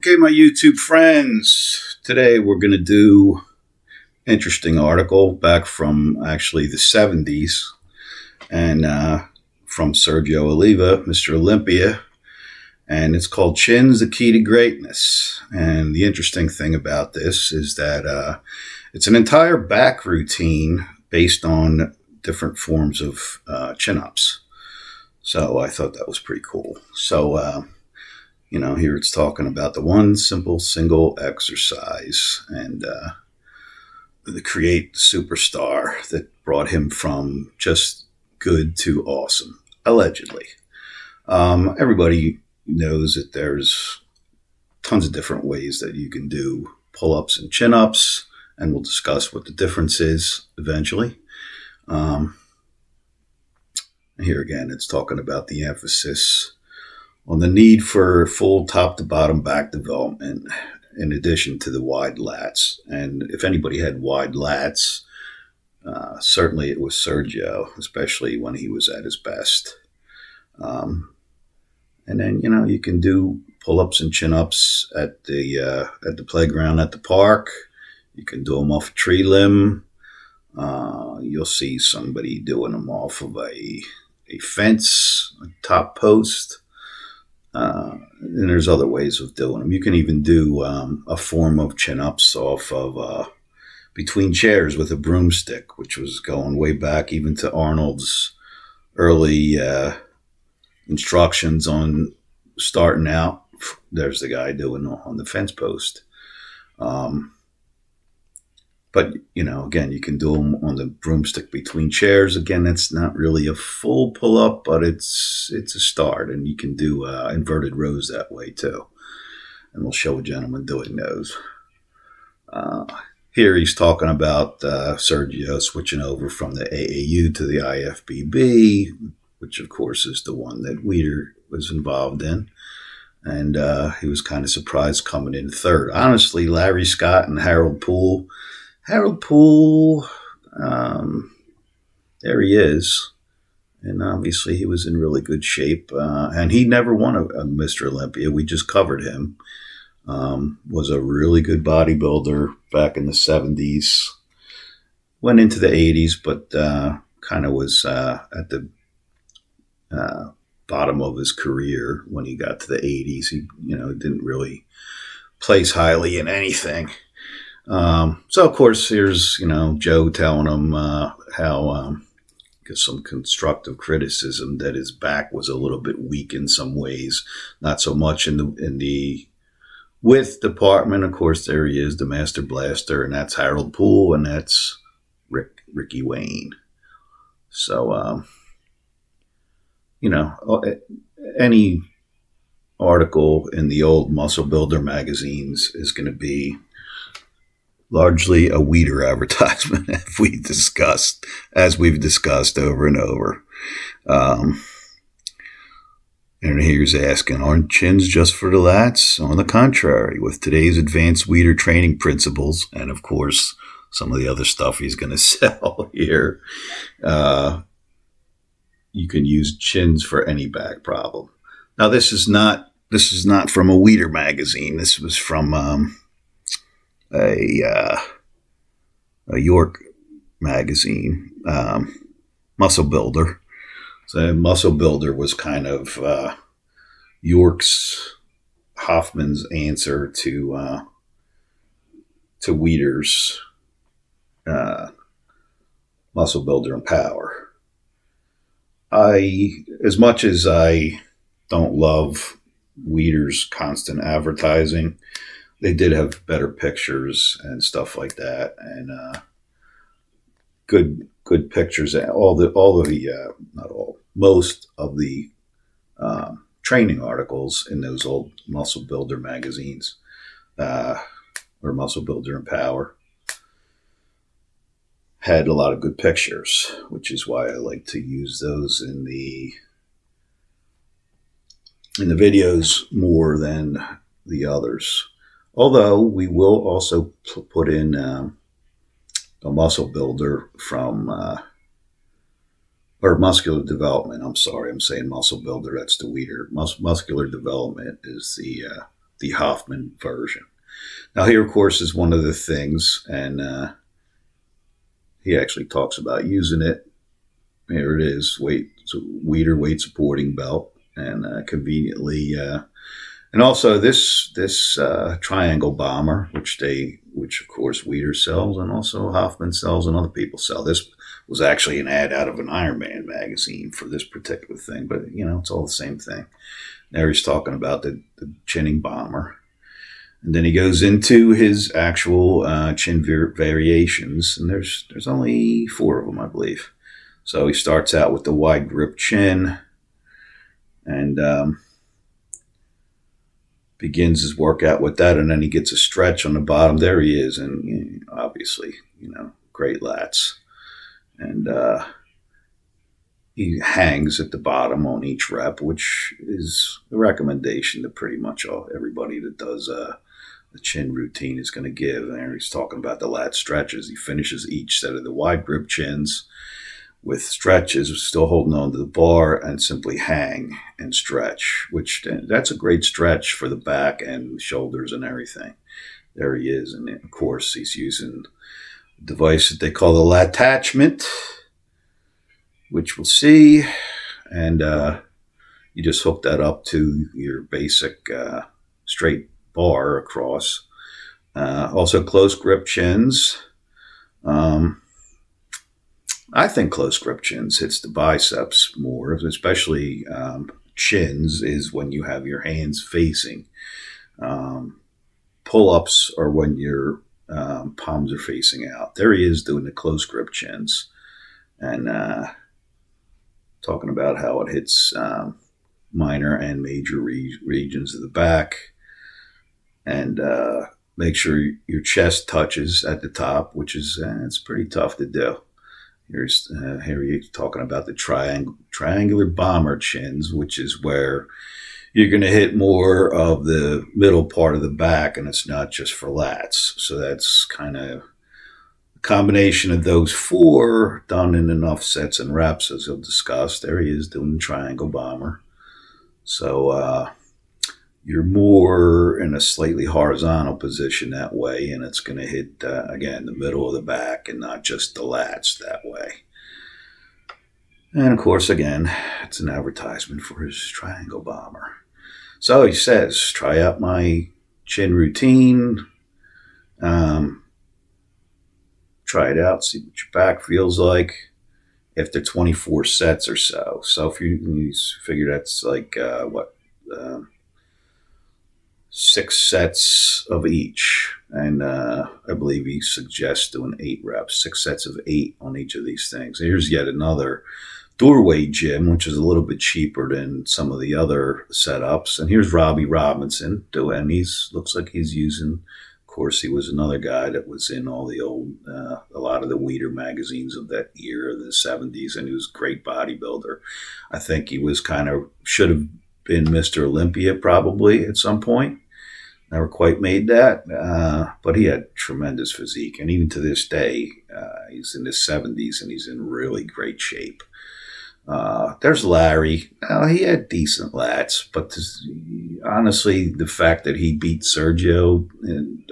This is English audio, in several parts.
Okay, my YouTube friends, today we're going to do an interesting article back from actually the 70s and from Sergio Oliva, Mr. Olympia, and it's called Chin's the Key to Greatness. And the interesting thing about this is that it's an entire back routine based on different forms of chin-ups. So I thought that was pretty cool. So, here it's talking about the one simple single exercise and the create the superstar that brought him from just good to awesome, allegedly. Everybody knows that there's tons of different ways that you can do pull-ups and chin-ups, and we'll discuss what the difference is eventually. Here again, it's talking about the emphasis on the need for full top-to-bottom back development in addition to the wide lats. And if anybody had wide lats, certainly it was Sergio, especially when he was at his best. And then, you can do pull-ups and chin-ups at the playground at the park. You can do them off a tree limb. You'll see somebody doing them off of a fence, a top post. And there's other ways of doing them. You can even do a form of chin-ups off of between chairs with a broomstick, which was going way back even to Arnold's early instructions on starting out. There's the guy doing on the fence post. But, again, you can do them on the broomstick between chairs. Again, that's not really a full pull-up, but it's a start. And you can do inverted rows that way, too. And we'll show a gentleman doing those. Here he's talking about Sergio switching over from the AAU to the IFBB, which, of course, is the one that Weeder was involved in. And he was kind of surprised coming in third. Honestly, Larry Scott and Harold Poole, there he is. And obviously he was in really good shape. And he never won a Mr. Olympia. We just covered him. Was a really good bodybuilder back in the 70s. Went into the 80s, but kind of was at the bottom of his career when he got to the 80s. He, didn't really place highly in anything. So of course, here's, Joe telling him how some constructive criticism that his back was a little bit weak in some ways, not so much in the width department. Of course, there he is, the Master Blaster, and that's Harold Poole, and that's Ricky Wayne. So, any article in the old Muscle Builder magazines is going to be largely a Weeder advertisement, as we've discussed over and over. And here's asking, aren't chins just for the lats? On the contrary, with today's advanced Weeder training principles, and of course, some of the other stuff he's going to sell here, you can use chins for any back problem. Now, this is not from a Weeder magazine. This was from a York magazine, Muscle Builder. So Muscle Builder was kind of York's, Hoffman's answer to Weeder's Muscle Builder and Power. As much as I don't love Weeder's constant advertising, they did have better pictures and stuff like that, and good pictures. Most of the training articles in those old Muscle Builder magazines, or Muscle Builder and Power, had a lot of good pictures, which is why I like to use those in the videos more than the others. Although we will also put in a Muscle Builder from, or Muscular Development. I'm sorry, I'm saying Muscle Builder. That's the Weeder. Muscular Development is the the Hoffman version. Now here, of course, is one of the things, and he actually talks about using it. Here it is, Weider weight supporting belt, and conveniently, and also this triangle bomber, which of course Weider sells, and also Hoffman sells, and other people sell. This was actually an ad out of an Iron Man magazine for this particular thing, but it's all the same thing. There he's talking about the chinning bomber. And then he goes into his actual chin variations, and there's only 4 of them, I believe. So he starts out with the wide grip chin, and begins his workout with that, and then he gets a stretch on the bottom. There he is, and obviously, great lats. And he hangs at the bottom on each rep, which is a recommendation to pretty much everybody that does the chin routine is going to give. And he's talking about the lat stretches. He finishes each set of the wide grip chins with stretches, still holding on to the bar, and simply hang and stretch, which that's a great stretch for the back and shoulders and everything. There he is. And of course, he's using a device that they call the lat attachment, which we'll see. And you just hook that up to your basic straight bar across. Also close grip chins. I think close grip chins hits the biceps more, especially chins is when you have your hands facing. Pull-ups are when your palms are facing out. There he is doing the close grip chins, and talking about how it hits minor and major regions of the back. And make sure your chest touches at the top, which is it's pretty tough to do. Here he's talking about the triangular bomber chins, which is where you're going to hit more of the middle part of the back, and it's not just for lats. So that's kind of a combination of those 4 done in enough sets and reps, as he'll discuss. There he is doing the triangle bomber. So you're more in a slightly horizontal position that way, and it's going to hit, again, the middle of the back and not just the lats that way. And, of course, again, it's an advertisement for his triangle bomber. So he says, try out my chin routine. Try it out, see what your back feels like after 24 sets or so. So if you figure that's like, 6 sets of each, and I believe he suggests doing 8 reps, 6 sets of 8 on each of these things. Here's yet another doorway gym, which is a little bit cheaper than some of the other setups. And here's Robby Robinson doing. Looks like he's using. Of course, he was another guy that was in all the old, a lot of the Weider magazines of that era, the 70s, and he was a great bodybuilder. I think he was should have been Mr. Olympia probably at some point. Never quite made that, but he had tremendous physique. And even to this day, he's in his 70s and he's in really great shape. There's Larry. He had decent lats, but honestly, the fact that he beat Sergio, and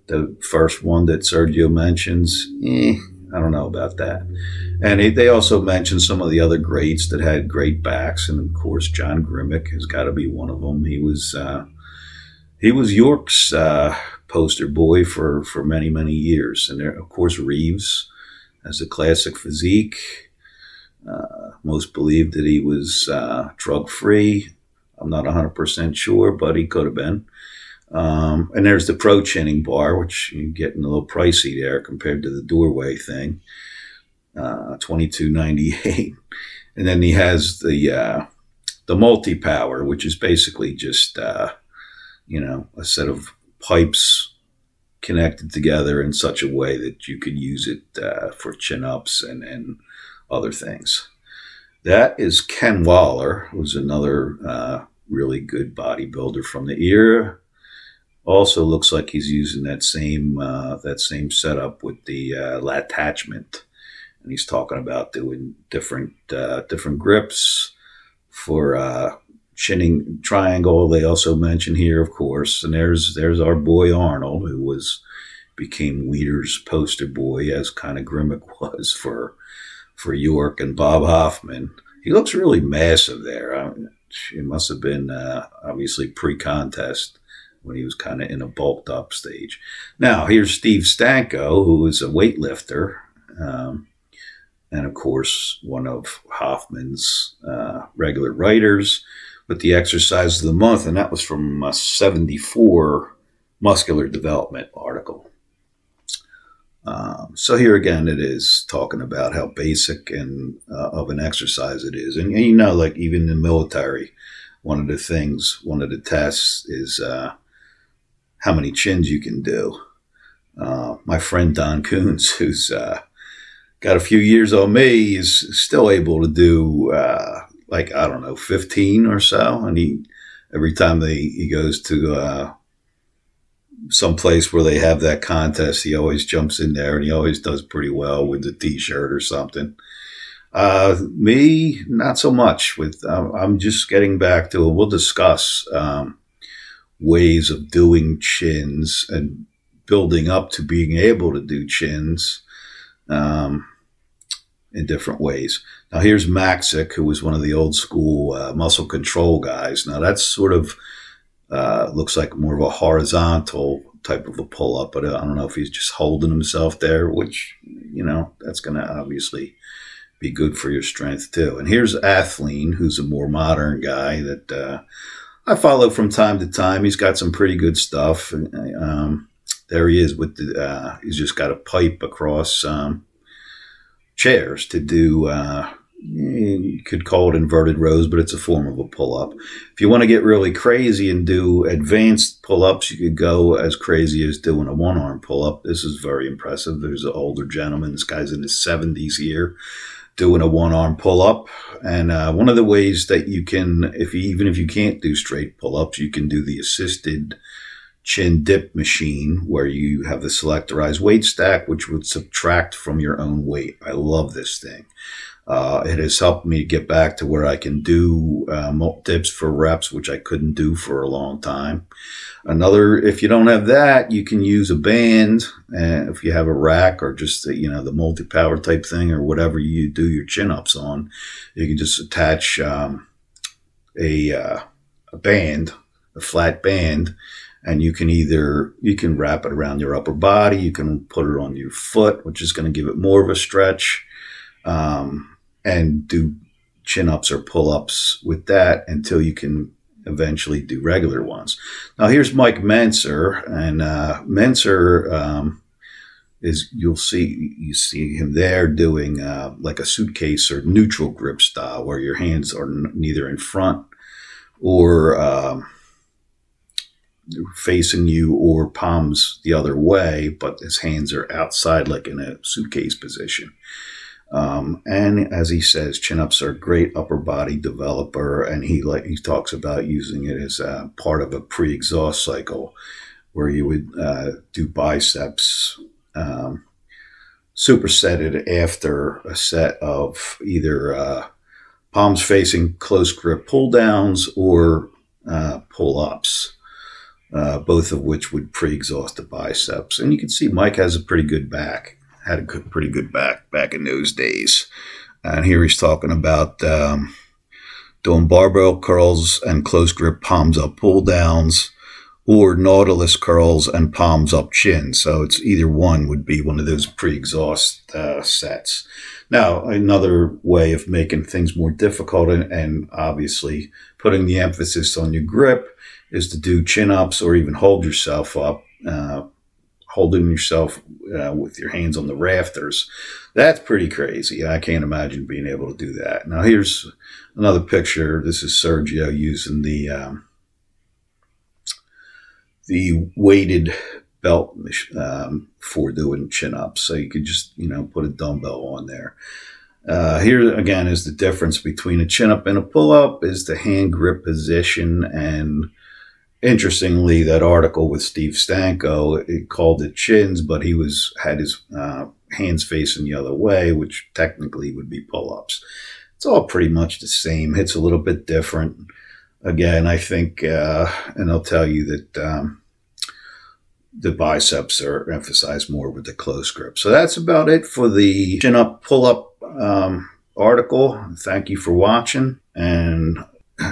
the first one that Sergio mentions, I don't know about that. And they also mentioned some of the other greats that had great backs, and of course, John Grimmick has got to be one of them. He was York's poster boy for many, many years. And there, of course, Reeves has a classic physique. Most believe that he was drug-free. I'm not 100% sure, but he could have been. And there's the pro chinning bar, which you're getting a little pricey there compared to the doorway thing, $22.98. And then he has the multi-power, which is basically just a set of pipes connected together in such a way that you could use it for chin-ups and other things. That is Ken Waller, who's another really good bodybuilder from the era. Also looks like he's using that same setup with the lat attachment, and he's talking about doing different grips for chinning triangle. They also mention here, of course, and there's our boy Arnold, who became Weeder's poster boy, as kind of Grimmick was for York and Bob Hoffman. He looks really massive there. It must have been obviously pre-contest when he was kind of in a bulked up stage. Now, here's Steve Stanko, who is a weightlifter, and of course, one of Hoffman's regular writers with the exercise of the month, and that was from a 74 muscular development article. So here again, it is talking about how basic and of an exercise it is. And you know, like even in the military, one of the tests is how many chins you can do. My friend Don Coons, who's got a few years on me, is still able to do 15 or so. And every time he goes to some place where they have that contest, he always jumps in there, and he always does pretty well with the T-shirt or something. Me, not so much. I'm just getting back to it. We'll discuss ways of doing chins and building up to being able to do chins in different ways. Now, here's Maxick, who was one of the old school muscle control guys. Now, that's sort of looks like more of a horizontal type of a pull-up, but I don't know if he's just holding himself there, which, that's going to obviously be good for your strength too. And here's Athleen, who's a more modern guy that I follow from time to time. He's got some pretty good stuff. There he is with he's just got a pipe across chairs to do, you could call it inverted rows, but it's a form of a pull-up. If you want to get really crazy and do advanced pull-ups, you could go as crazy as doing a one-arm pull-up. This is very impressive. There's an older gentleman. This guy's in his 70s here, doing a one-arm pull-up. And one of the ways that you can, even if you can't do straight pull-ups, you can do the assisted chin dip machine, where you have the selectorized weight stack, which would subtract from your own weight. I love this thing. It has helped me get back to where I can do dips for reps, which I couldn't do for a long time. If you don't have that, you can use a band. If you have a rack or just the multi-power type thing or whatever you do your chin-ups on, you can just attach a band, a flat band, and you can wrap it around your upper body. You can put it on your foot, which is going to give it more of a stretch. And do chin-ups or pull-ups with that until you can eventually do regular ones. Now, here's Mike Menser, and Menser you see him there doing like a suitcase or neutral grip style, where your hands are neither in front or facing you or palms the other way, but his hands are outside, like in a suitcase position. And as he says, chin-ups are a great upper body developer, and he talks about using it as part of a pre-exhaust cycle, where you would do biceps supersetted after a set of either palms facing close grip pull downs or pull-ups. Both of which would pre-exhaust the biceps. And you can see Mike has a pretty good back. Had a pretty good back in those days. And here he's talking about doing barbell curls and close grip palms up pull downs, or Nautilus curls and palms up chin. So it's either one would be one of those pre-exhaust sets. Now, another way of making things more difficult and obviously putting the emphasis on your grip is to do chin-ups or even hold yourself up, holding yourself with your hands on the rafters. That's pretty crazy. I can't imagine being able to do that. Now, here's another picture. This is Sergio using the weighted belt for doing chin-ups. So you could just, put a dumbbell on there. Here, again, is the difference between a chin-up and a pull-up is the hand grip position. And interestingly, that article with Steve Stanko, it called it chins, but he had his hands facing the other way, which technically would be pull-ups. It's all pretty much the same. It's a little bit different. again, I think, and they'll tell you that the biceps are emphasized more with the close grip. So that's about it for the chin-up, pull-up article. Thank you for watching, and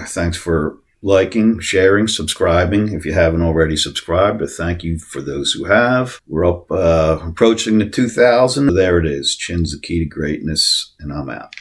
thanks for liking, sharing, subscribing if you haven't already subscribed. But thank you for those who have. We're up approaching the 2,000. There it is. Chin's the key to greatness, and I'm out.